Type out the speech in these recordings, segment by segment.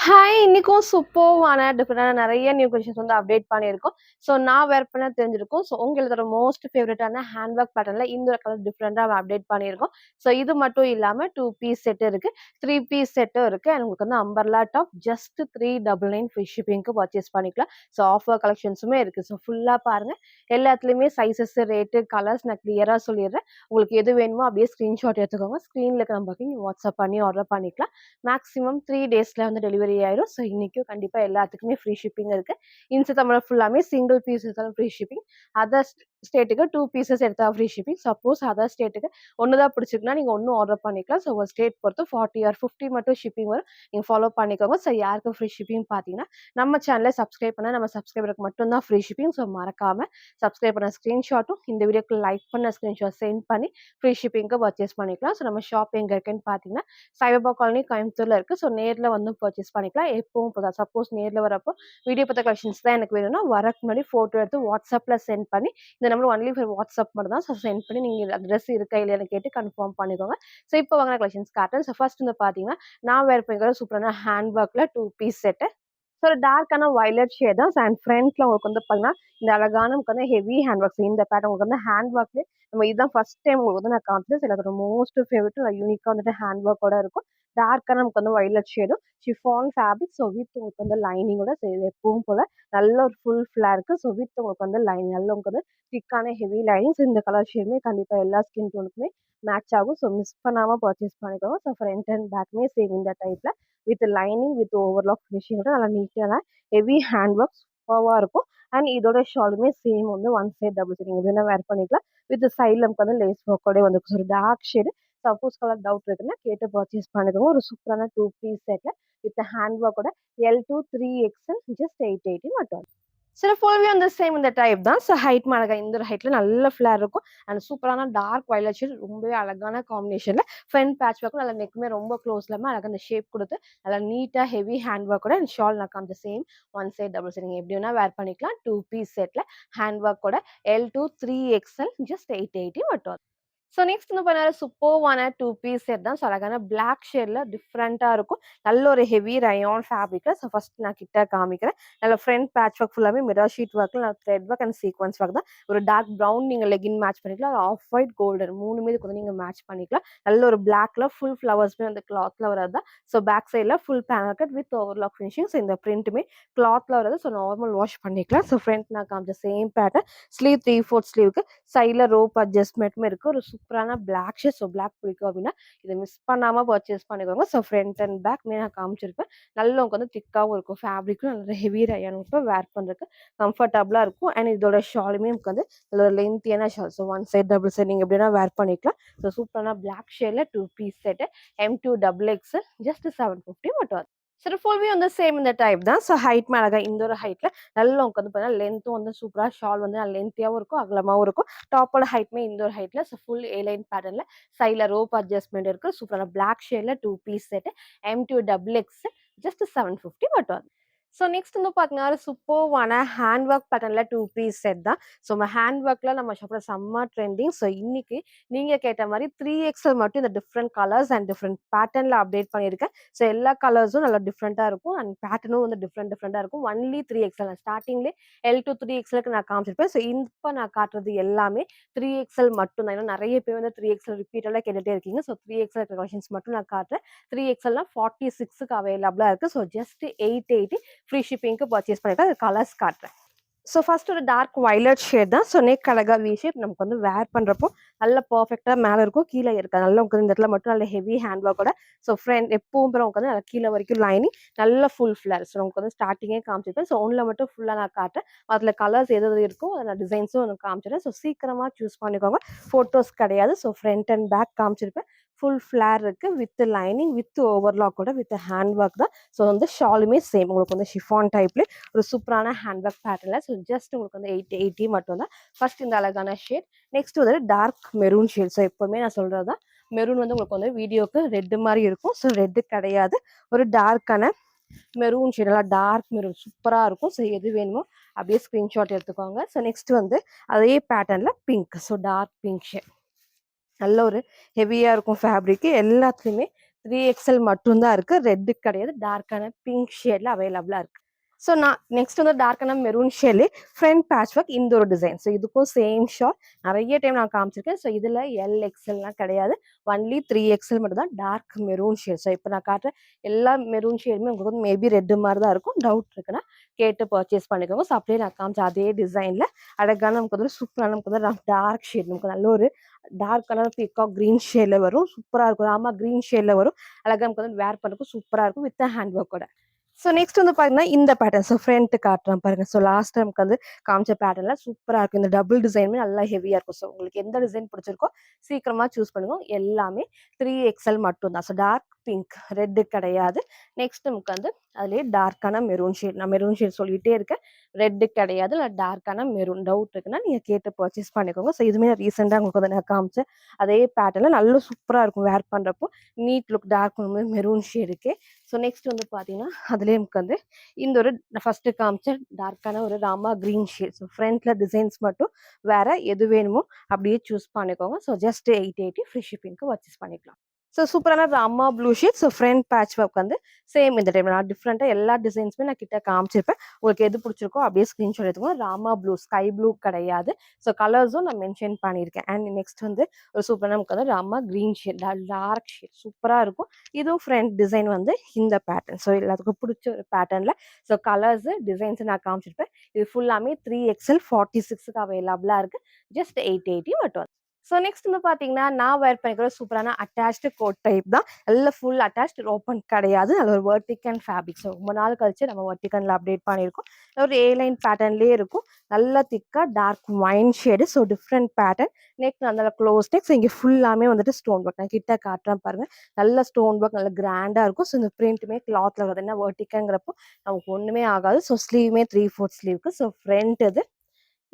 Hi! இன்னைக்கும் சூப்பர்வான டிஃபரெண்டான நெறைய new collections வந்து அப்டேட் பண்ணியிருக்கோம். ஸோ நான் வேர் பண்ண தெரிஞ்சிருக்கும். ஸோ உங்களோட மோஸ்ட் ஃபேவரட்டான ஹேண்ட் ஒர்க் பேட்டர்ன்ல இந்த ஒரு கலர் டிஃபரெண்டா அப்டேட் பண்ணியிருக்கோம். ஸோ இது மட்டும் இல்லாம 2 பீஸ் செட் இருக்கு. 3 பீஸ் செட்டும் இருக்கு. அண்ட் உங்களுக்கு வந்து அம்பர்லா டாப் ஜஸ்ட் 399 ஃப்ரீ ஷிப்பிங்க்கு பர்ச்சேஸ் பண்ணிக்கலாம். ஸோ ஆஃபர் கலெக்ஷன்ஸுமே இருக்கு. ஸோ ஃபுல்லா பாருங்க. எல்லாத்துலயுமே சைஸஸ், ரேட்டு, கலர்ஸ் நான் கிளியரா சொல்லிடுறேன். உங்களுக்கு எது வேணுமோ அப்படியே ஸ்கிரீன்ஷாட் எடுத்துக்கோங்க. ஸ்க்ரீன்ல இருக்கிற நம்பருக்கு நீங்க வாட்ஸ்அப் பண்ணி ஆர்டர் பண்ணிக்கலாம். மேக்ஸிமம் 3 டேஸ்ல வந்து டெலிவரி ஆயிரும். ஸோ இன்னைக்கும் கண்டிப்பா எல்லாத்துக்குமே ஃப்ரீ ஷிப்பிங் இருக்கு. இன்ஸ்டா தமிழ் ஃபுல்லாமே சிங்கிள் பீஸ் எடுத்தாலும் ஃப்ரீ ஷிப்பிங். அதர் ஸ்டேட்டுக்கு 2 பீசஸ் எடுத்தா ஃப்ரீ ஷிப்பிங். சப்போஸ் அதர் ஸ்டேட்டுக்கு ஒண்ணு தான் பிடிச்சிருக்குன்னா நீங்க ஒண்ணு ஆர்டர் பண்ணிக்கலாம். ஸோ ஒரு ஸ்டேட் பொறுத்து 40 ஆர் 50 மட்டும் ஷிப்பிங் வரும். நீங்க ஃபாலோ பண்ணிக்கோங்க. ஸோ யாருக்கு ஃப்ரீ ஷிப்பிங் பார்த்தீங்கன்னா, நம்ம சேனலை சப்ஸ்கிரைப் பண்ணா நம்ம சப்ஸ்கிரைபருக்கு மட்டும் தான் ஃப்ரீ ஷிப்பிங். ஸோ மறக்காம சப்ஸ்கிரைப் பண்ண ஸ்கிரீன்ஷாட்டும் இந்த வீடியோக்கு லைக் பண்ண ஸ்கிரீன்ஷாட் சென்ட் பண்ணி ஃப்ரீ ஷிப்பிங்க்கு பர்ச்சேஸ் பண்ணிக்கலாம். ஸோ நம்ம ஷாப் எங்க இருக்குன்னு பார்த்தீங்கன்னா, சாய்பாபா காலனி கோயம்புத்தூர்ல இருக்கு. ஸோ நேர்ல வந்து பர்ச்சேஸ் பண்ணிக்கலாம். எப்பவும் போல சப்போஸ் நேர்ல வரப்போ வீடியோ பார்த்த கலெக்ஷன்ஸ் தான் எனக்கு வேணும்னா, வரக்கு முன்னாடி ஃபோட்டோ எடுத்து வாட்ஸ்அப்ல சென்ட் பண்ணி, இந்த நம்பர் ஒன்லி ஃபார் வாட்ஸ்அப் மட்டும் தான். ஸோ சென்ட் பண்ணி நீங்க அட்ரஸ் இருக்கா இல்லையான்னு கேட்டு கன்ஃபார்ம் பண்ணிக்கோங்க. ஸோ இப்போ வாங்குன கலெக்ஷன்ஸ் காட்டுறேன். ஸோ ஃபர்ஸ்ட் வந்து பார்த்தீங்கன்னா, நான் வேர் பண்ணிக்கிற சூப்பரான ஹேண்ட் ஒர்க்ல 2 பீஸ் செட்டு. ஸோ ஒரு டார்க்கான வயலட் ஷேட் தான். அண்ட் ஃப்ரண்ட்ல உங்களுக்கு வந்து பார்த்தீங்கன்னா, இந்த அழகான நமக்கு வந்து ஹெவி ஹேண்ட் ஒர்க்ஸ் இந்த பேட்டர்ன் உங்களுக்கு வந்து ஹேண்ட் ஒர்க்லயே நம்ம இதுதான் ஃபர்ஸ்ட் டைம் உங்களுக்கு வந்து நான் காமிச்சது. எனக்கு மோஸ்ட் ஃபேவரட் யூனிக்கா வந்துட்டு ஹேண்ட் ஒர்க்கோட இருக்கும். டார்க்கான நமக்கு வந்து வயலட் ஷேடும் ஷிஃபான் ஃபேப்ரிக். ஸோ வித் உங்களுக்கு வந்து லைனிங்கோட எப்பவும் போல நல்ல ஒரு ஃபுல் ஃபிளாருக்கு. ஸோ வித் உங்களுக்கு வந்து லைனிங் நல்ல உங்களுக்கு வந்து திக்கான ஹெவி லைனிங்ஸ். இந்த கலர் ஷேடுமே கண்டிப்பா எல்லா ஸ்கின் டோனுக்குமே மேட்ச் ஆகும். ஸோ மிஸ் பண்ணாம பர்ச்சேஸ் பண்ணிக்கோங்க. ஸோ ஃப்ரண்ட் அண்ட் பேக்குமே சேம் இந்த டைப்ல வித் லைனிங் வித் ஓவர்லாக் ஃபினிஷிங்கோட நல்லா நீட்டான ஹெவி ஹேண்ட் ஒர்க் சூப்பராக இருக்கும். அண்ட் இதோட ஷாலுமே சேம் வந்து ஒன் சைட் டபுள் சைட் நீங்கள் வேணா வேர் பண்ணிக்கலாம். வித் சைடில் நமக்கு வந்து லேஸ் ஒர்க்கோட வந்து ஒரு dark shade. Suppose colour doubt இருக்குன்னா கேட்டு பர்ச்சேஸ் பண்ணிக்கோங்க. ஒரு சூப்பரான 2 பீஸ் செட்ல with hand ஒர்க்கோட L2 3XL just 880 மட்டும். சில ஃபுல் வியூ அந்த சேம் இந்த டைப் தான். ஸோ ஹைட் அழகா இந்த ஒரு ஹைட்ல நல்ல ஃபிளேர் இருக்கும். அண்ட் சூப்பரான டார்க் வயலட் ஷேட் ரொம்பவே அழகான காம்பினேஷன்ல ஃப்ரண்ட் பேட்ச் ஒர்க்கும் நல்லா நெக்குமே ரொம்ப க்ளோஸ் இல்லாம அழகா அந்த ஷேப் கொடுத்து நல்லா நீட்டா ஹெவி ஹேண்ட் ஒர்க்கோட அண்ட் ஷால் நான் காமிச்ச same one side double side நீங்க எப்படி வேணா வேர் பண்ணிக்கலாம். 2 பீஸ் செட்ல ஹேண்ட் ஒர்க்கோட L2 3XL ஜஸ்ட் 880 மட்டும். ஸோ நெக்ஸ்ட் வந்து பார்த்தீங்கன்னா சூப்பர்வான 2 பீஸ் செட் தான். ஸோ அழகான பிளாக் ஷேட்ல டிஃப்ரெண்ட்டா இருக்கும். நல்ல ஒரு ஹெவி ரயான் ஃபேப்ரிக்ல. ஸோ ஃபர்ஸ்ட் நான் கிட்ட காமிக்கிறேன். நல்ல ஃப்ரண்ட் பேட்ச் ஒர்க் ஃபுல்லாவே மிரர் ஷீட் ஒர்க்ல thread work and sequence work தான். ஒரு டார்க் ப்ரவுன் நீங்க லெகின் மேட்ச் பண்ணிக்கலாம். ஆஃப் ஒயிட் கோல்டன் 3மே இதுக்கு வந்து நீங்க மேட்ச் பண்ணிக்கலாம். நல்ல ஒரு பிளாக்ல ஃபுல் ஃப்ளவர்ஸ்மே அந்த கிளாத்ல வரது தான். ஸோ பேக் சைட்ல full panel cut with overlock finishing. So இந்த பிரிண்ட்டுமே கிளாத்ல வரது. ஸோ நார்மல் வாஷ் பண்ணிக்கலாம். ஸோ ஃப்ரண்ட் நான் காமிச்ச சேம் பேட்டர்ன் ஸ்லீவ் 3/4 ஸ்லீவ்க்கு சைட்ல ரோப் அட்ஜஸ்ட்மெண்ட்டுமே இருக்கு. ஒரு சூப்பரான பிளாக் ஷேட். ஸோ பிளாக் பிடிக்கும் அப்படின்னா இதை மிஸ் பண்ணாம பர்ச்சேஸ் பண்ணிக்கோங்க. ஸோ ஃப்ரண்ட் அண்ட் பேக்மே நான் காமிச்சிருப்பேன். நல்ல உங்களுக்கு வந்து திக்காவும் இருக்கும். ஃபேப்ரிக்கும் நல்ல ஹெவி ரயான் இருக்கும். வேர் பண்றதுக்கு கம்ஃபர்டபுளா இருக்கும். அண்ட் இதோட ஷாலுமே நமக்கு வந்து நல்ல ஒரு லென்த்தியான shawl. So one side double side நீங்க எப்படின்னா வேர் பண்ணிக்கலாம். ஸோ சூப்பரான பிளாக் ஷேட்ல 2 piece set M2 XXL just 750 மட்டும். சரி ஃபுல் வியூ வந்து சேம் இந்த டைப் தான். ஸோ ஹைட் அழகா இந்த ஒரு ஹைட்ல நல்லா உங்களுக்கு வந்து பார்த்தீங்கன்னா லென்த்தும் வந்து சூப்பரா ஷால் வந்து நல்லா லென்த்தியாவும் இருக்கும், அகலமாவும் இருக்கும். டாப்போட ஹைட்மே இந்த ஒரு ஹைட்ல. ஸோ ஃபுல் ஏ லைன் பேட்டர்ன்ல சைட்ல ரோப் அட்ஜஸ்ட்மெண்ட் இருக்கு. சூப்பரான பிளாக் ஷேட்ல 2 piece set M2 XXL just 750 மட்டும். ஸோ நெக்ஸ்ட் வந்து பார்த்தீங்கன்னா சூப்பர்வான ஹேண்ட் ஒர்க் பேட்டர்ன்ல 2 பீஸ் செட் தான். ஸோ நம்ம ஹேண்ட் ஒர்க்ல நம்ம ஷாப்ல செம்ம ட்ரெண்டிங். ஸோ இன்னைக்கு நீங்க கேட்ட மாதிரி 3XL மட்டும் இந்த டிஃப்ரெண்ட் கலர்ஸ் அண்ட் டிஃப்ரெண்ட் பேட்டர்ன்ல அப்டேட் பண்ணியிருக்கேன். ஸோ எல்லா கலர்ஸும் நல்லா டிஃப்ரெண்ட்டா இருக்கும். அண்ட் பேட்டர்னும் வந்து டிஃப்ரெண்ட்டா இருக்கும். ஒன்லி 3XL ஸ்டார்டிங்லேயே L2 3XLக்கு நான் காமிச்சிருப்பேன். ஸோ இப்போ நான் காட்டுறது எல்லாமே 3XL மட்டும் தான். ஏன்னா நிறைய பேர் வந்து 3XL ரிப்பீட்டடாக கேட்டுட்டே இருக்கீங்க. ஸோ 3XL கலெக்ஷன்ஸ் மட்டும் நான் காட்டுறேன். 3XLலாம் 46க்கு அவைலபிளா இருக்கு. ஸோ ஜஸ்ட் 880 ஃப்ரீ ஷிப்பிங்க்கு பர்ச்சேஸ் பண்ணிருக்கேன். அது கலர்ஸ் காட்டுறேன். ஸோ ஃபர்ஸ்ட் ஒரு டார்க் வயலட் ஷேட் தான். ஸோ நெக் அழகா வி ஷேப் நமக்கு வந்து வேர் பண்றப்போ நல்ல பெர்ஃபெக்ட்டா மேல இருக்கும், கீழே இருக்காது. நல்லா உங்களுக்கு இந்த இடத்துல மட்டும் நல்ல ஹெவி ஹேண்ட் ஒர்க்கோட. ஸோ ஃப்ரண்ட் எப்பவும் போல உங்களுக்கு வந்து நல்லா கீழே வரைக்கும் லைனிங் நல்ல ஃபுல் ஃபிளர். ஸோ உங்களுக்கு வந்து ஸ்டார்டிங்கே காமிச்சிருப்பேன். ஸோ ஒன்ல மட்டும் ஃபுல்லா நான் காட்டுறேன். அதில் கலர்ஸ் எது எது இருக்கோ அதில் டிசைன்ஸும் எனக்கு காமிச்சிடுறேன். ஸோ சீக்கிரமா சூஸ் பண்ணிக்கோங்க. ஃபோட்டோஸ் கிடையாது. ஸோ ஃப்ரண்ட் அண்ட் பேக் காமிச்சிருப்பேன். ஃபுல் ஃபிளேர் இருக்கு வித் லைனிங் வித் ஓவர்லாக்கோட வித் ஹேண்ட் ஒர்க் தான். ஸோ வந்து ஷாலுமே சேம் உங்களுக்கு வந்து ஷிஃபான் டைப்ல ஒரு சூப்பரான ஹேண்ட் ஒர்க் பேட்டர்ல. ஸோ ஜஸ்ட் உங்களுக்கு வந்து 880 மட்டும் தான். ஃபர்ஸ்ட் இந்த அழகான ஷேட். நெக்ஸ்ட் வந்து டார்க் மெரூன் ஷேட். ஸோ எப்பவுமே நான் சொல்றது தான் மெரூன் வந்து உங்களுக்கு வந்து வீடியோக்கு ரெட் மாதிரி இருக்கும். ஸோ ரெட்டு கிடையாது, ஒரு டார்க்கான மெரூன் ஷேட். நல்லா டார்க் மெரூன் சூப்பரா இருக்கும். ஸோ எது வேணுமோ அப்படியே ஸ்கிரீன்ஷாட் எடுத்துக்கோங்க. ஸோ நெக்ஸ்ட் வந்து அதே பேட்டர்ன்ல pink. So dark pink shade நல்ல ஒரு ஹெவியா இருக்கும் ஃபேப்ரிக். எல்லாத்துலயுமே 3XL மட்டும் தான் இருக்கு. ரெட் கிடையாது. டார்க்கான பிங்க் ஷேட்ல அவைலபிளா இருக்கு. ஸோ நான் நெக்ஸ்ட் வந்து டார்க்கான மெரூன் ஷேட்லேயே ஃப்ரண்ட் பேட்ச் ஒர்க் இந்த ஒரு டிசைன். ஸோ இதுக்கும் சேம் ஷால் நிறைய டைம் நான் காமிச்சிருக்கேன். ஸோ இதில் LXLலாம் கிடையாது. ஒன்லி 3XL மட்டும் தான் டார்க் மெரூன் ஷேட். ஸோ இப்போ நான் காட்டுற எல்லா மெரூன் ஷேடுமே உங்களுக்கு வந்து மேபி ரெட்டு மாதிரி தான் இருக்கும். டவுட் இருக்குன்னா கேட்டு பர்ச்சேஸ் பண்ணிக்கோங்க. ஸோ அப்படியே நான் காமிச்ச அதே டிசைனில் அழகான நமக்கு வந்து சூப்பரான நமக்கு வந்து டார்க் ஷேட், நமக்கு நல்ல ஒரு டார்க் கலர் பீகாக் கிரீன் ஷேட்ல வரும். சூப்பராக இருக்கும். ஆமாம், கிரீன் ஷேட்ல வரும். அழகாக நமக்கு வந்து வேர் பண்ணுறதுக்கு சூப்பராக இருக்கும் வித் ஹேண்ட் ஒர்க்கோட. ஸோ நெக்ஸ்ட் வந்து பார்த்தீங்கன்னா இந்த பேட்டர்ன். ஸோ ஃப்ரண்ட் காட்டுறேன் பாருங்க. ஸோ லாஸ்ட் டைமுக்கு வந்து காமிச்ச பேட்டர்ல சூப்பராக இருக்கும். இந்த டபுள் டிசைனுமே நல்லா ஹெவியாக இருக்கும். ஸோ உங்களுக்கு எந்த டிசைன் பிடிச்சிருக்கோ சீக்கிரமா சூஸ் பண்ணுங்க. எல்லாமே 3XL மட்டும் தான். ஸோ டார்க் பிங்க், ரெட்டு கிடையாது. நெக்ஸ்ட் நமக்கு வந்து அதுலேயே டார்க்கான மெரூன் ஷேட். நான் மெரூன் ஷேட் சொல்லிட்டே இருக்கேன். ரெட்டு கிடையாது, இல்லை டார்க்கான மெரூன். டவுட் இருக்குன்னா நீங்கள் கேட்டு பர்ச்சேஸ் பண்ணிக்கோங்க. ஸோ இதுவுமே ரீசெண்டாக உங்களுக்கு வந்து நான் காமிச்சேன் அதே பேட்டர்ல நல்ல சூப்பராக இருக்கும் வேர் பண்ணுறப்போ. நீட் லுக், டார்க் மெரூன் ஷேடுக்கே. ஸோ நெக்ஸ்ட் வந்து பார்த்தீங்கன்னா அதுலேயே நமக்கு வந்து இந்த ஒரு ஃபர்ஸ்ட் காமிச்ச டார்க்கான ஒரு ராமா கிரீன் ஷேட். ஸோ ஃப்ரண்ட்ல டிசைன்ஸ் மட்டும் வேற எது வேணுமோ அப்படியே சூஸ் பண்ணிக்கோங்க. ஸோ ஜஸ்ட் 880 ஃப்ரீ ஷிப்பிங்க்கு பர்ச்சேஸ் பண்ணிக்கலாம். ஸோ சூப்பரான Rama blue shade. So front patch work வந்து சேம் இந்த டைம் நான் டிஃப்ரெண்ட்டாக எல்லா டிசைன்ஸுமே நான் கிட்ட காமிச்சிருப்பேன். உங்களுக்கு எது பிடிச்சிருக்கோ அப்படியே ஸ்க்ரீன்ஷாட் எடுத்துக்கோங்க. ராமா ப்ளூ, ஸ்கை ப்ளூ கிடையாது. ஸோ கலர்ஸும் நான் மென்ஷன் பண்ணியிருக்கேன். அண்ட் நெக்ஸ்ட் வந்து ஒரு சூப்பரான நமக்கு வந்து Rama green shade, dark shade சூப்பராக இருக்கும். இதுவும் ஃப்ரண்ட் டிசைன் வந்து இந்த பேட்டர்ன். ஸோ எல்லாத்துக்கும் பிடிச்ச ஒரு பேட்டர்னில். ஸோ கலர்ஸ் டிசைன்ஸ் நான் காமிச்சிருப்பேன். இது ஃபுல்லாமே 3XL 46க்கு அவைலபிளாக இருக்குது. ஜஸ்ட் 880 மட்டும். ஸோ நெக்ஸ்ட் வந்து பார்த்தீங்கன்னா நான் வேர் பண்ணிக்கிற சூப்பரான அட்டாச்டு கோட் டைப் தான். நல்ல ஃபுல் அட்டாச்டு, ஓப்பன் கிடையாது. நல்ல ஒரு வெர்டிகன் ஃபேப்ரிக். ஸோ ரொம்ப நாள் கழிச்சு நம்ம வெர்டிகனில் அப்டேட் பண்ணியிருக்கோம். ஒரு A-லைன் பேட்டர்ன்லேயே இருக்கும். நல்ல திக்காக dark wine shade. So different pattern. Neck நல்ல க்ளோஸ் நெக். ஸோ இங்கே ஃபுல்லாமே வந்துட்டு ஸ்டோன் ஒர்க். நான் கிட்ட காட்டுறேன் பாருங்க. நல்ல ஸ்டோன் ஒர்க், நல்ல கிராண்டாக இருக்கும். ஸோ இந்த பிரிண்ட்டுமே கிளாத்ல வருது. என்ன வெர்டிகங்கிறப்போ நமக்கு ஒன்றுமே ஆகாது. ஸோ ஸ்லீவுமே 3/4 ஸ்லீவுக்கு. ஸோ ஃப்ரண்ட் இது,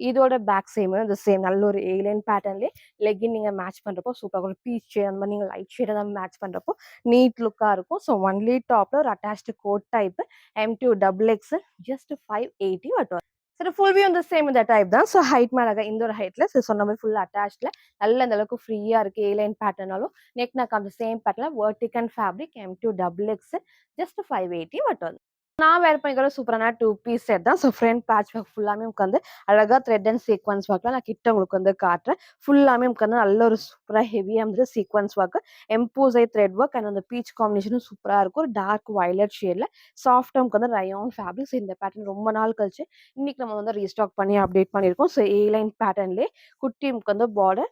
இதோட பேக் சேம் இந்த சேம் நல்ல ஒரு A-லைன் பேட்டர்ன்லேயே லெகின் நீங்கள் மேட்ச் பண்ணுறப்போ சூப்பராக ஒரு பீச் ஷேட் அந்த மாதிரி நீங்கள் லைட் ஷேடாக மேட்ச் பண்ணுறப்போ நீட் லுக்காக இருக்கும். ஸோ ஒன்லி டாப்பில் ஒரு attached code type M2 XXL just 580 வரும். சரி, ஃபுல் வியூ வந்து சேம் இந்த டைப் தான். ஸோ ஹைட் மேலே இந்த ஒரு ஹைட்டில் ஸோ சொன்ன மாதிரி ஃபுல் அட்டாச்சில் நல்ல இந்த அளவுக்கு ஃப்ரீயாக இருக்குது. A-லைன் பேட்டர்னாலும் நெக் நான் காமிச்ச சேம் பேட்டர்னில் வெர்டிகன் ஃபேப்ரிக் M2 XXL ஜஸ்ட் 580 மட்டும். நான் வேர் பண்ணிக்கிற சூப்பரான 2 பீஸ் செட் தான். ஸோ ஃப்ரண்ட் பேட்ச் ஒர்க் ஃபுல்லாமே உட்காந்து அழகாக த்ரெட் அண்ட் சீக்வன்ஸ் ஒர்க்லாம் நான் கிட்ட உங்களுக்கு வந்து காட்டுறேன். ஃபுல்லாமே உட்காந்து நல்ல ஒரு சூப்பராக ஹெவியாக இருந்துட்டு சீக்வன்ஸ் ஒர்க், எம்போசை த்ரெட் ஒர்க் அண்ட் அந்த பீச் காம்பினேஷனும் சூப்பராக இருக்கும். ஒரு டார்க் வயலட் ஷேடில் சாஃப்டாக உட்காந்து ரயான் ஃபேப்ரிக். ஸோ இந்த பேட்டர்ன் ரொம்ப நாள் கழிச்சு இன்னைக்கு நம்ம வந்து ரீஸ்டாக் பண்ணி அப்டேட் பண்ணியிருக்கோம். ஸோ A-லைன் பேட்டர்ன்லேயே குட்டி உட்காந்து பார்டர்,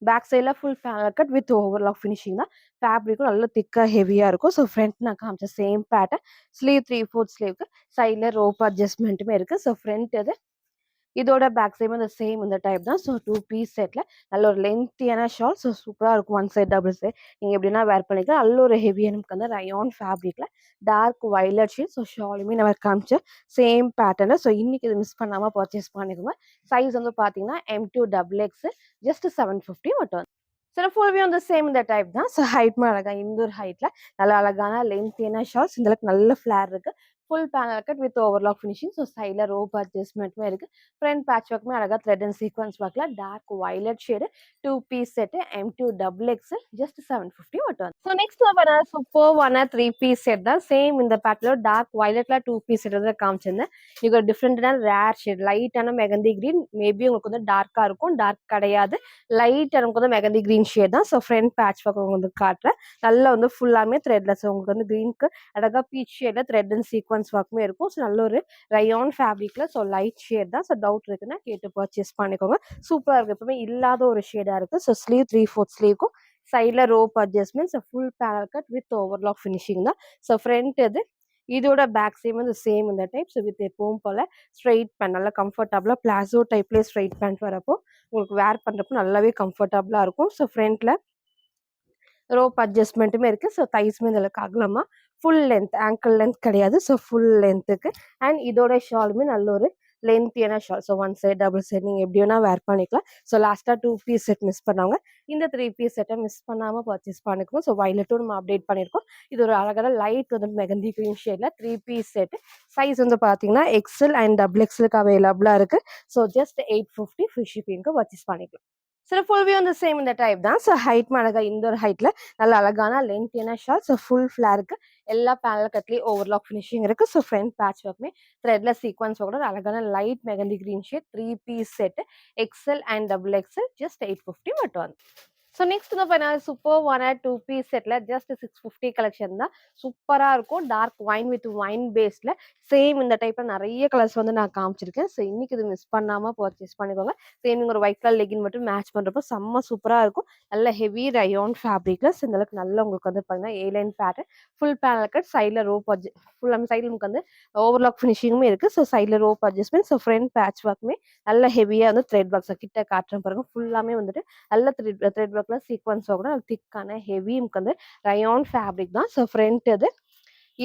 பேக் சைடில் full panel cut with overlock finishing தான். ஃபேப்ரிக்கும் நல்ல திக்காக ஹெவியாக இருக்கும். ஸோ ஃப்ரண்ட் நான் காமிச்ச சேம் பேட்டர்ன். ஸ்லீவ் 3/4 ஸ்லீவ்க்கு சைடில் ரோப் அட்ஜஸ்ட்மெண்ட்டுமே இருக்குது. ஸோ ஃப்ரண்ட் இது, இதோட பேக் சைடும் இந்த சேம் இந்த டைப் தான். ஸோ 2 பீஸ் செட்டில் நல்ல ஒரு லென்த்தியான ஷால். ஸோ சூப்பராக இருக்கும். ஒன் சைட் டபுள் சைட் நீங்கள் எப்படின்னா வேர் பண்ணிக்கலாம். நல்ல ஒரு ஹெவியாக நமக்கு வந்து ரயான் ஃபேப்ரிக்கில் டார்க் வயலட் ஷேட். ஸோ ஷாலுமே நம்ம காமிச்ச சேம் பேட்டர்னில். ஸோ இன்னைக்கு இது மிஸ் பண்ணாமல் பர்ச்சேஸ் பண்ணிக்கோங்க. சைஸ் வந்து பார்த்தீங்கன்னா M2 XXL ஜஸ்ட் 750 மட்டும். ஸோ ஃபுல் வியூ வந்து சேம் இந்த டைப் தான். ஸோ ஹைட்மே அழகா இந்த ஒரு ஹைட்டில் நல்ல அழகான லென்த்தியான ஷால்ஸ். இந்த அளவுக்கு நல்ல ஃப்ளேர் இருக்குது. Full panel cut with overlock finishing. So சைடில் ரோப் அட்ஜஸ்ட்மெண்ட்டுமே இருக்குது. ஃப்ரண்ட் பேட்ச் ஒர்க்குமே அழகாக த்ரெட் அண்ட் சீக்வன்ஸ் ஒர்க்கில் dark violet shade 2 piece set M2 XXL just 750 மட்டும். ஸோ நெக்ஸ்ட் பண்ண சூப்பர்வான 3 பீஸ் செட் தான். சேம் இந்த பேட்டில் டார்க் வயலட்ல 2 பீஸ் செட் வந்து காமிச்சிருந்தேன். இது ஒரு டிஃப்ரெண்டான ரேர் ஷேட், லைட்டான மெகந்தி கிரீன். மேபி உங்களுக்கு வந்து டார்க்காக இருக்கும். டார்க் கிடையாது, லைட் நமக்கு வந்து மெகந்தி கிரீன் ஷேட் தான். ஸோ ஃப்ரண்ட் பேட்ச் ஒர்க் உங்களுக்கு வந்து காட்டுறேன். நல்லா வந்து ஃபுல்லாமே த்ரெட்ல. ஸோ உங்களுக்கு வந்து கிரீனுக்கு அழகாக பீச் ஷேட்ல த்ரெட் அண்ட் சீக்வன்ஸ் ஒர்க்குமே இருக்கும். ஸோ நல்ல ஒரு ரயான் ஃபேப்ரிக்ல. ஸோ லைட் ஷேட் தான். ஸோ டவுட் இருக்குன்னா கேட்டு பர்ச்சேஸ் பண்ணிக்கோங்க. சூப்பராக இருக்கு. எப்பவுமே இல்லாத ஒரு ஷேடா இருக்கு. ஸோ ஸ்லீவ் 3/4 ஸ்லீவ்க்கும் சைடில் rope adjustment. So full panel cut with overlock finishing தான். ஸோ ஃப்ரண்ட் இது, இதோட பேக் சைம் வந்து சேம் இந்த டைப். ஸோ வித் எப்பவும் போல ஸ்ட்ரெயிட் பேண்ட், நல்லா கம்ஃபர்டபுளாக பிளாசோ டைப்லேயே ஸ்ட்ரெயிட் பேண்ட் வரப்போ உங்களுக்கு வேர் பண்ணுறப்போ நல்லாவே கம்ஃபர்டபுளாக இருக்கும். ஸோ ஃப்ரண்ட்ல ரோப் அட்ஜஸ்ட்மெண்ட்டுமே இருக்குது. ஸோ தைஸ்மே இதில் அகலமாக ஃபுல் லென்த், ஆங்கிள் லென்த் கிடையாது. ஸோ ஃபுல் லென்த்துக்கு. அண்ட் இதோட ஷாலுமே நல்ல ஒரு லென்த்தியான shawl. So one side double side நீங்கள் எப்படி வேணால் வேர் பண்ணிக்கலாம். ஸோ லாஸ்ட்டாக 2 பீஸ் செட் மிஸ் பண்ணவங்க இந்த 3 பீஸ் செட்டை மிஸ் பண்ணாமல் பர்ச்சேஸ் பண்ணிக்கணும். ஸோ வயலட்டும் நம்ம அப்டேட் பண்ணியிருக்கோம். இது ஒரு அழகான லைட் வந்து மெகந்தி கிரீன் ஷேடில் 3 பீஸ் செட். சைஸ் வந்து பார்த்தீங்கன்னா XL அண்ட் XXLக்கு அவைலபிளாக இருக்குது. ஸோ ஜஸ்ட் 850 ஃப்ரீ ஷிப்பிங்க்கு பர்ச்சேஸ் பண்ணிக்கலாம். So full view on the same in the type தான். So height அழகா indoor heightல நல்ல அழகான லென்த்தியான ஷால். So full flare எல்லா பேனல் கட்லயும் ஓவர்லாக் ஃபினிஷிங் இருக்கு. ஸோ ஃப்ரண்ட் பேட்ச் ஒர்க்குமே த்ரெட்ல சீக்வன்ஸ் கூட அழகான light mehndi green shade 3 piece set XL and double XL just 850 மட்டும். ஸோ நெக்ஸ்ட் வந்து பார்த்தீங்கன்னா சூப்பர்வான 2 பீஸ் செட்ல ஜஸ்ட் 650 கலெக்ஷன் தான். சூப்பரா இருக்கும். டார்க் வைன் வித் வைன் பேஸ்ல சேம் இந்த டைப்ல நிறைய கலர்ஸ் வந்து நான் காமிச்சிருக்கேன். ஸோ இன்னைக்கு இது மிஸ் பண்ணாம பர்ச்சேஸ் பண்ணிக்கோங்க. சேம் ஒரு ஒயிட் கலர் லெகின் மட்டும் மேட்ச் பண்றப்போ செம்ம சூப்பரா இருக்கும். நல்ல ஹெவி ரயோன் ஃபேப்ரிக்ல இந்த அளவுக்கு நல்ல உங்களுக்கு வந்து பார்த்தீங்கன்னா A line pattern full panel cut சைடில் ரோப் ஃபுல் நம்ம சைடில் நமக்கு வந்து ஓவர்லாக் ஃபினிஷிங்குமே இருக்கு. ஸோ சைடில் rope adjustment. So front patch ஒர்க்குமே நல்ல ஹெவியா வந்து த்ரெட் ஒர்க்ஸ் கிட்ட காட்டுறேன் பாருங்க. ஃபுல்லாமே வந்துட்டு நல்ல த்ரெட் ஒர்க்ல சீக்வன்ஸோட கூட திக்கான ஹெவி நமக்கு வந்து ரயான் ஃபேப்ரிக் தான். ஸோ ஃப்ரண்ட் இது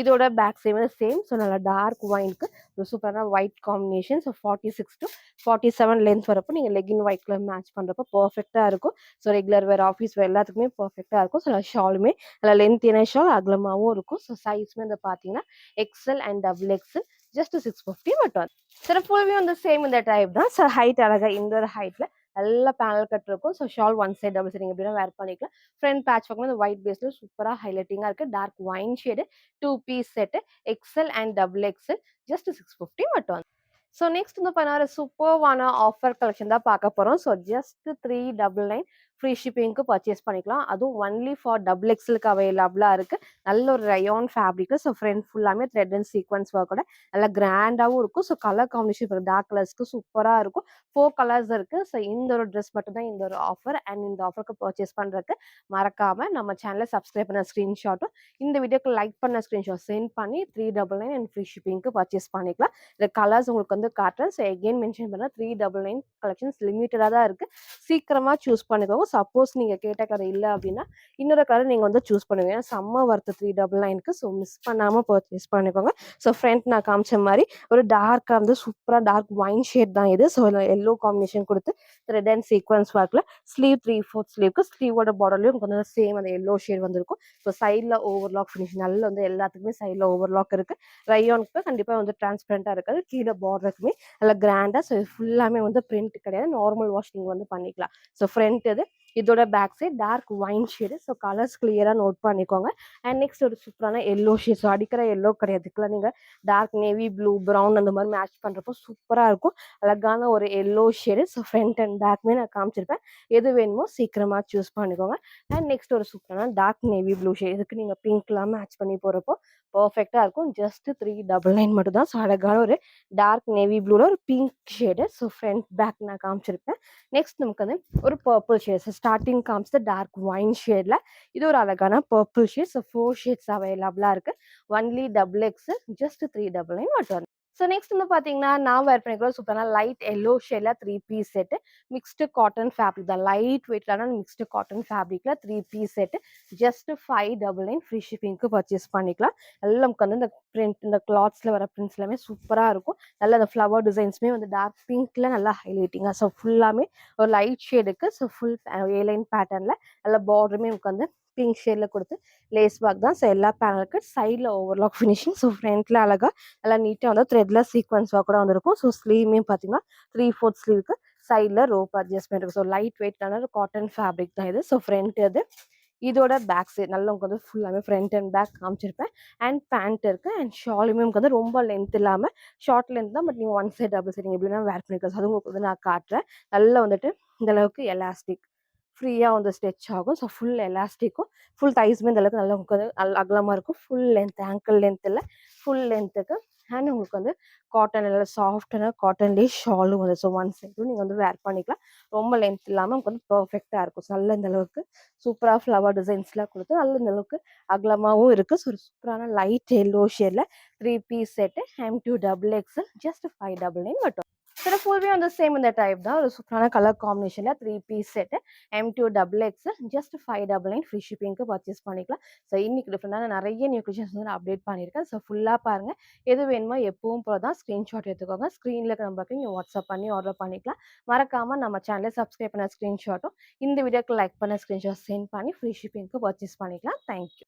இதோட பேக் சேம். ஸோ நல்லா டார்க் ஒயினுக்கு ஒரு சூப்பரான white combination. So 46 to 47 length வரப்போ நீங்கள் லெகின் ஒயிட் கலர் மேட்ச் பண்ணுறப்போ பர்ஃபெக்டாக இருக்கும். ஸோ ரெகுலர் வேர் ஆஃபீஸ் வேர் எல்லாத்துக்குமே பர்ஃபெக்டாக இருக்கும். ஸோ ஷாலுமே நல்லா லென்த்தியான ஷால் அகலமாகவும் இருக்கும். ஸோ சைஸ்மே வந்து பார்த்தீங்கன்னா XL and double XL just 650 மட்டும். சார் ஃபுல் வியூ வந்து சேம் இந்த டைப் தான். ஸோ ஹைட் அழகா இண்டோர் ஹைட்ல நல்ல பேனல் கட் இருக்கும். So shawl one side double side நீங்கள் எப்படின்னா வேர் பண்ணிக்கலாம். ஃப்ரண்ட் பேட்ச் ஒர்க் வந்து ஒயிட் பேஸ்ல சூப்பராக ஹைலைட்டிங்காக இருக்கு. Dark wine shade 2 piece set XL and double XL just 650 மட்டும். ஸோ நெக்ஸ்ட் வந்து பார்த்தீங்கன்னா சூப்பர்வான ஆஃபர் கலெக்ஷன் தான் பார்க்க போகிறோம். ஸோ ஜஸ்ட் 399 ஃப்ரீ ஷிப்பிங்க்கு பர்ச்சேஸ் பண்ணிக்கலாம். அதுவும் ஒன்லி ஃபார் டபுள் எக்ஸ்எலுக்கு அவைலபிளாக இருக்குது. நல்ல ஒரு ரயான் ஃபேப்ரிக்கு. ஸோ ஃப்ரண்ட் ஃபுல்லாமே த்ரெட் அண்ட் சீக்வன்ஸ் ஒர்க்கோட நல்லா கிராண்டாகவும் இருக்கும். ஸோ கலர் காம்பினேஷன் இப்போ டார்க் கலர்ஸ்க்கு சூப்பராக இருக்கும். 4 கலர்ஸ் இருக்குது. ஸோ இந்த ஒரு ட்ரெஸ் மட்டும் தான் இந்த ஒரு ஆஃபர். அண்ட் இந்த ஆஃபருக்கு பர்ச்சேஸ் பண்ணுறதுக்கு மறக்காமல் நம்ம சேனலை சப்ஸ்கிரைப் பண்ண ஸ்க்ரீன்ஷாட்டும் இந்த வீடியோக்கு லைக் பண்ண ஸ்க்ரீன்ஷாட் சென்ட் பண்ணி 399 அண்ட் ஃப்ரீ ஷிப்பிங்க்கு பர்ச்சேஸ் பண்ணிக்கலாம். இந்த கலர்ஸ் உங்களுக்கு வந்து காட்டுறேன். ஸோ எகெயின் மென்ஷன் பண்ண 399 கலெக்ஷன்ஸ் லிமிட்டடாக தான் இருக்குது. சீக்கிரமாக சூஸ் பண்ணிக்கோங்க. சப்போஸ் நீங்கள் கேட்ட கலர் இல்லை அப்படின்னா இன்னொரு கலர் நீங்கள் வந்து சூஸ் பண்ணுவீங்க. செம்ம ஒர்த்து 399க்கு. ஸோ மிஸ் பண்ணாமல் பர்ச்சேஸ் பண்ணிக்கோங்க. ஸோ ஃப்ரண்ட் நான் காமிச்ச மாதிரி ஒரு டார்க்காக வந்து சூப்பராக டார்க் ஒயின் ஷேட் தான் இது. ஸோ எல்லோ காம்பினேஷன் கொடுத்து த்ரெட் அண்ட் சீக்வன்ஸ் ஒர்க்கில் ஸ்லீவ் 3/4 ஸ்லீவ்க்கு ஸ்லீவோட பார்டர்லையும் கொஞ்சம் சேம் அந்த எல்லோ ஷேட் வந்துருக்கும். ஸோ சைடில் ஓவர்லாக் ஃபினிஷ் நல்ல வந்து எல்லாத்துக்குமே சைடில் ஓவர்லாக் இருக்குது. ரயோனுக்கு கண்டிப்பாக வந்து டிரான்ஸ்பரண்டாக இருக்காது. கீழே பார்டருக்குமே நல்லா கிராண்டாக. ஸோ ஃபுல்லாமே வந்து பிரிண்ட் கிடையாது. நார்மல் வாஷ் நீங்கள் வந்து பண்ணிக்கலாம். ஸோ ஃப்ரண்ட் இது இதோட back side dark wine shade. So colours கிளியராக நோட் பண்ணிக்கோங்க. அண்ட் நெக்ஸ்ட் ஒரு சூப்பரான எல்லோ ஷேட். ஸோ அடிக்கிற எல்லோ கிடையாது. இதுக்குலாம் நீங்கள் டார்க் நேவி ப்ளூ ப்ரௌன் அந்த மாதிரி மேட்ச் பண்ணுறப்போ சூப்பராக இருக்கும். அழகான ஒரு yellow shade. So front and பேக்மே நான் காமிச்சிருப்பேன். எது வேணுமோ சீக்கிரமாக சூஸ் பண்ணிக்கோங்க. அண்ட் நெக்ஸ்ட் ஒரு சூப்பரான டார்க் நேவி ப்ளூ ஷேட். இதுக்கு நீங்கள் பிங்க்லாம் மேட்ச் பண்ணி போகிறப்போ பர்ஃபெக்டாக இருக்கும். ஜஸ்ட் 399 மட்டும் தான். ஸோ அழகான ஒரு டார்க் நேவி ப்ளூவில் ஒரு pink shade. So front back நான் காமிச்சிருப்பேன். நெக்ஸ்ட் நமக்கு வந்து ஒரு பர்பிள் ஷேட். ஸ்டார்டிங் காமிச்சது டார்க் ஒயின் ஷேட்ல இது ஒரு அழகான பர்பிள் ஷேட். ஸோ 4 ஷேட்ஸ் அவைலபிளா இருக்கு. ஒன்லி டபுள் எக்ஸ் ஜஸ்ட் 399 மட்டும். ஸோ நெக்ஸ்ட் வந்து பார்த்தீங்கன்னா நான் வேர் பண்ணிக்கிற சூப்பரான லைட் எல்லோ ஷேட்ல 3 piece set mixed cotton fabric தான். லைட் வெயிட்லான மிக்ஸ்டு காட்டன் ஃபேப்ரிக்ல 3 பீஸ் செட்டு ஜஸ்ட் 599 ஃப்ரீ ஷிப்பிங்க்கு பர்ச்சேஸ் பண்ணிக்கலாம். எல்லாம் நமக்கு வந்து இந்த பிரிண்ட் இந்த கிளாத்ஸ்ல வர பிரிண்ட்ஸ் எல்லாமே சூப்பராக இருக்கும். நல்ல அந்த ஃப்ளவர் டிசைன்ஸுமே வந்து டார்க் பிங்க்ல நல்லா ஹைலைட்டிங்காக. ஸோ ஃபுல்லாமே ஒரு லைட் ஷேடுக்கு. ஸோ ஃபுல் ஏலைன் பேட்டர்ன்ல நல்ல பார்டருமே நமக்கு வந்து பிங்க் ஷேட்ல கொடுத்து லேஸ் ஒர்க் தான். ஸோ எல்லா பேனலுக்கு சைடில் ஓவர்லாக் ஃபினிஷிங். ஸோ ஃப்ரண்ட்ல அழகா நல்லா நீட்டாக வந்து த்ரெட்ல சீக்வன்ஸ் ஒர்க் கூட வந்துருக்கும். ஸோ ஸ்லீவ்மே பார்த்தீங்கன்னா 3/4 ஸ்லீவுக்கு சைடில் ரோப் அட்ஜஸ்ட்மெண்ட் இருக்கும். ஸோ லைட் வெயிட்டான காட்டன் ஃபேப்ரிக் தான் இது. ஸோ ஃப்ரண்ட் இது இதோட பேக் சைட் நல்லா உங்களுக்கு வந்து ஃபுல்லாமே ஃப்ரண்ட் அண்ட் பேக் காமிச்சிருப்பேன். அண்ட் பேண்ட் இருக்கு. அண்ட் ஷாலுமே உங்களுக்கு வந்து ரொம்ப லென்த் இல்லாமல் ஷார்ட் லென்த் தான். பட் நீங்கள் ஒன் சைட் டபுள் சைட் நீங்கள் எப்படின்னா வேர் பண்ணிக்கலாம். அது உங்களுக்கு வந்து நான் காட்டுறேன். நல்லா வந்துட்டு இந்த அளவுக்கு எலாஸ்டிக் ஃப்ரீயாக வந்து ஸ்ட்ரெச் ஆகும். ஸோ ஃபுல் எலாஸ்டிக்கும் ஃபுல் தைஸுமே இந்த அளவுக்கு நல்லா உங்களுக்கு வந்து அகலமாக இருக்கும். ஃபுல் லென்த் ஆங்கிள் லென்த் இல்லை ஃபுல் லென்த்துக்கு. அண்ட் உங்களுக்கு வந்து காட்டன் நல்லா சாஃப்டான காட்டன்லேயே ஷாலும் வந்து. ஸோ ஒன் சைடும் நீங்கள் வந்து வேர் பண்ணிக்கலாம். ரொம்ப லென்த் இல்லாமல் உங்களுக்கு வந்து பர்ஃபெக்டாக இருக்கும். ஸோ நல்ல இந்த அளவுக்கு சூப்பராக ஃப்ளவர் டிசைன்ஸ்லாம் கொடுத்து நல்ல இந்த அளவுக்கு அகலமாகவும் இருக்குது. ஸோ ஒரு சூப்பரான லைட் எல்லோ ஷேடில் 3 piece set M2 double XL just 599 மட்டும். சார் ஃபுல்வே வந்து சேம் இந்த டைப் தான். ஒரு சூப்பரான கலர் காம்பினேஷனில் 3 piece set M2 double XL just 599 free ஷிப்பிங்க்கு பர்ச்சேஸ் பண்ணிக்கலாம். ஸோ இன்னைக்கு டிஃப்ரெண்டான நிறைய நியூ கலெக்ஷன்ஸ் வந்து நான் அப்டேட் பண்ணியிருக்கேன். ஸோ ஃபுல்லாக பாருங்கள். எது வேணுமோ எப்பவும் போல தான் ஸ்க்ரீன்ஷாட் எடுத்துக்கோங்க. ஸ்க்ரீனில் இருக்கிற நம்பருக்கு நீங்கள் வாட்ஸ்அப் பண்ணி ஆர்டர் பண்ணிக்கலாம். மறக்காமல் நம்ம சேனலை சப்ஸ்கிரைப் பண்ண ஸ்க்ரீன்ஷாட்டும் இந்த வீடியோக்கு லைக் பண்ண ஸ்க்ரீன்ஷாட் சென்ட் பண்ணி ஃப்ரீ ஷிப்பிங்க்கு பர்ச்சேஸ் பண்ணிக்கலாம். தேங்க்யூ.